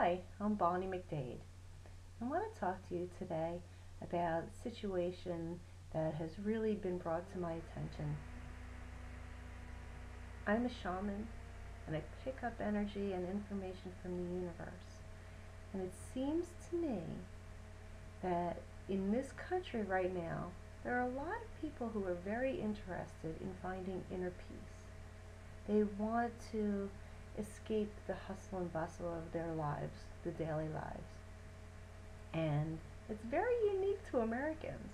Hi, I'm Bonnie MacDade. I want to talk to you today about a situation that has really been brought to my attention. I'm a shaman and I pick up energy and information from the universe. And it seems to me that in this country right now, there are a lot of people who are very interested in finding inner peace. They want to escape the hustle and bustle of their lives, the daily lives. And it's very unique to Americans.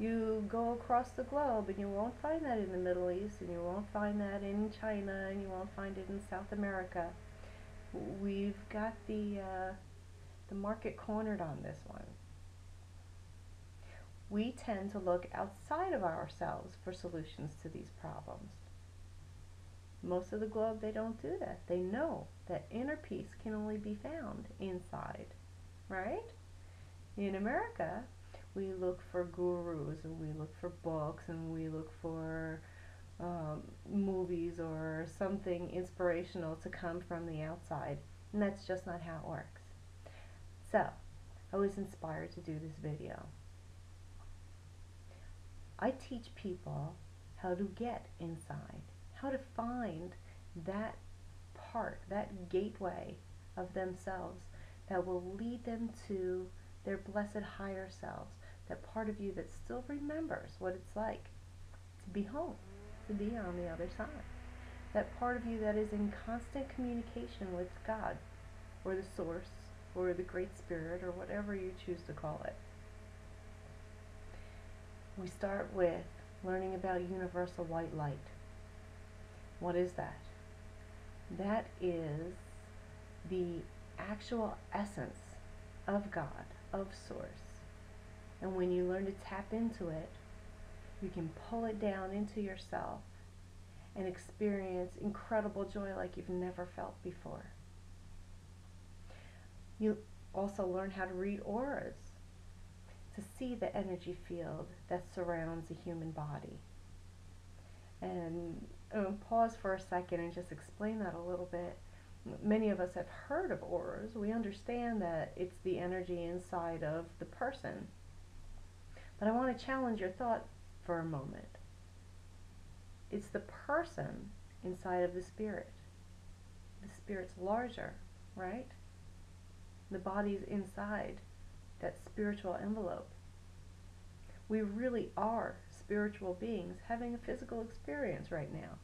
You go across the globe and you won't find that in the Middle East, and you won't find that in China, and you won't find it in South America. We've got the market cornered on this one. We tend to look outside of ourselves for solutions to these problems. Most of the globe, they don't do that. They know that inner peace can only be found inside, right? In America, we look for gurus, and we look for books, and we look for movies or something inspirational to come from the outside, and that's just not how it works. So, I was inspired to do this video. I teach people how to get inside, how to find that part, that gateway of themselves that will lead them to their blessed higher selves, that part of you that still remembers what it's like to be home, to be on the other side, that part of you that is in constant communication with God, or the source, or the Great Spirit, or whatever you choose to call it. We start with learning about universal white light. What is that? That is the actual essence of God, of Source. And when you learn to tap into it, you can pull it down into yourself and experience incredible joy like you've never felt before. You also learn how to read auras, to see the energy field that surrounds the human body. And pause for a second and just explain that a little bit. Many of us have heard of auras. We understand that it's the energy inside of the person. But I want to challenge your thought for a moment. It's the person inside of the spirit. The spirit's larger, right? The body's inside that spiritual envelope. We really are spiritual beings having a physical experience right now.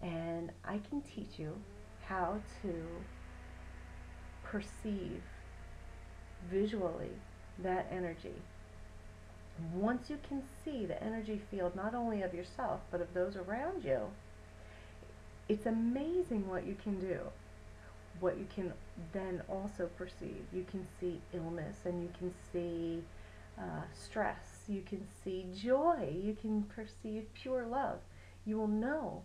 And I can teach you how to perceive visually that energy. Once you can see the energy field not only of yourself but of those around you, it's amazing what you can do. What you can then also perceive. You can see illness, and you can see stress, you can see joy, you can perceive pure love. You will know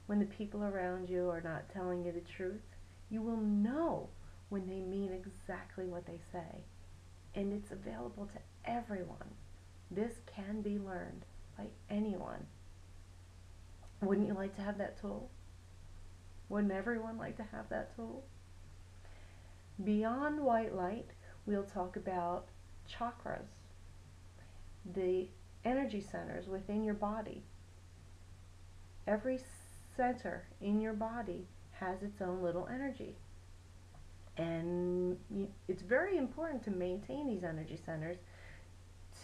when the people around you are not telling you the truth. You will know when they mean exactly what they say. And it's available to everyone. This can be learned by anyone. Wouldn't you like to have that tool? Wouldn't everyone like to have that tool? Beyond white light, we'll talk about chakras, the energy centers within your body. Every center in your body has its own little energy. And it's very important to maintain these energy centers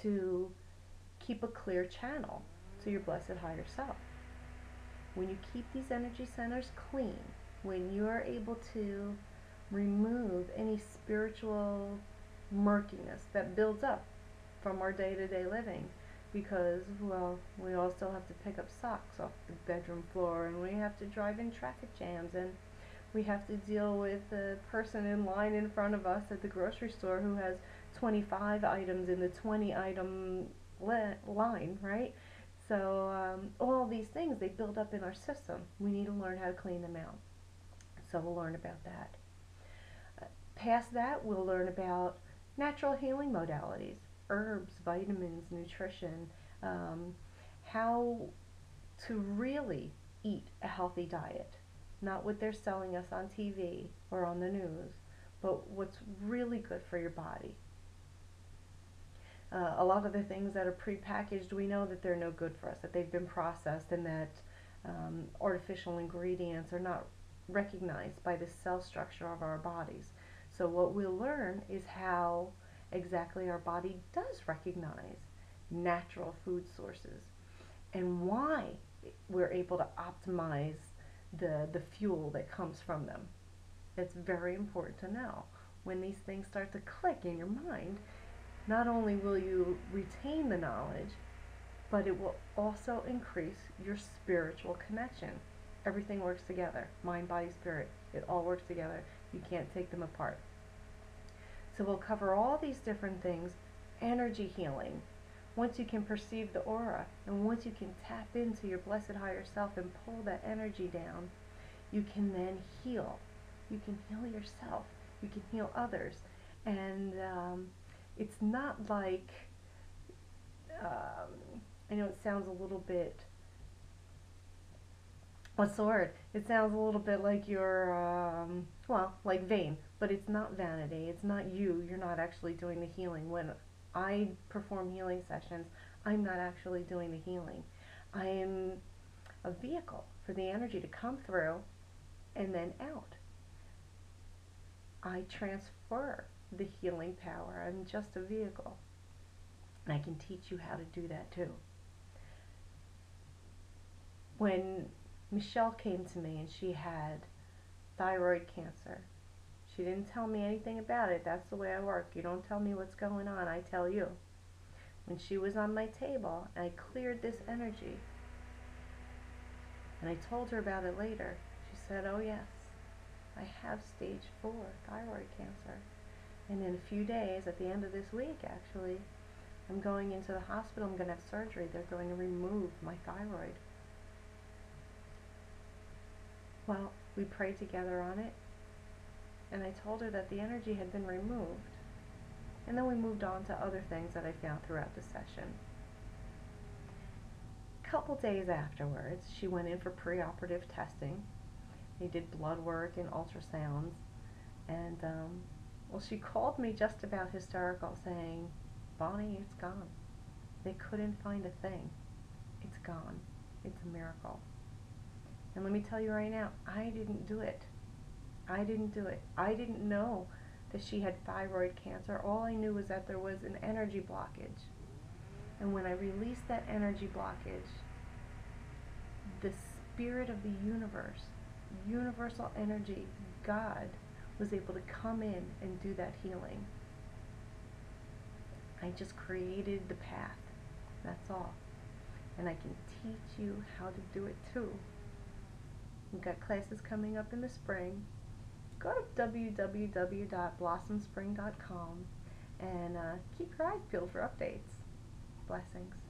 to keep a clear channel to your blessed higher self. When you keep these energy centers clean, when you are able to remove any spiritual murkiness that builds up from our day-to-day living, because, well, we all still have to pick up socks off the bedroom floor, and we have to drive in traffic jams, and we have to deal with the person in line in front of us at the grocery store who has 25 items in the 20-item line, right? So all these things, they build up in our system. We need to learn how to clean them out. So we'll learn about that. Past that, we'll learn about natural healing modalities, herbs, vitamins, nutrition, how to really eat a healthy diet, not what they're selling us on TV or on the news, but what's really good for your body. A lot of the things that are prepackaged, we know that they're no good for us, that they've been processed, and that artificial ingredients are not recognized by the cell structure of our bodies. So what we'll learn is how exactly our body does recognize natural food sources and why we're able to optimize the fuel that comes from them. It's very important to know. When these things start to click in your mind, not only will you retain the knowledge, but it will also increase your spiritual connection. Everything works together. Mind, body, spirit. It all works together. You can't take them apart. So we'll cover all these different things. Energy healing. Once you can perceive the aura, and once you can tap into your blessed higher self and pull that energy down, you can then heal. You can heal yourself. You can heal others. And it's not like, I know it sounds a little bit, what's the word? It sounds a little bit like you're, well, like vain, but it's not vanity. It's not you. You're not actually doing the healing. When I perform healing sessions, I'm not actually doing the healing. I am a vehicle for the energy to come through and then out. I transfer the healing power. I'm just a vehicle. And I can teach you how to do that too. When Michelle came to me and she had thyroid cancer, she didn't tell me anything about it. That's the way I work. You don't tell me what's going on, I tell you. When she was on my table, I cleared this energy. And I told her about it later. She said, "Oh yes, I have stage 4 thyroid cancer. And in a few days, at the end of this week actually, I'm going into the hospital. I'm going to have surgery. They're going to remove my thyroid." Well, we prayed together on it, and I told her that the energy had been removed. And then we moved on to other things that I found throughout the session. A couple days afterwards, she went in for preoperative testing. They did blood work and ultrasounds, and well, she called me just about hysterical, saying, "Bonnie, it's gone. They couldn't find a thing. It's gone. It's a miracle." And let me tell you right now, I didn't do it. I didn't do it. I didn't know that she had thyroid cancer. All I knew was that there was an energy blockage. And when I released that energy blockage, the spirit of the universe, universal energy, God, was able to come in and do that healing. I just created the path. That's all. And I can teach you how to do it too. We've got classes coming up in the spring. Go to www.blossomspring.com and keep your eyes peeled for updates. Blessings.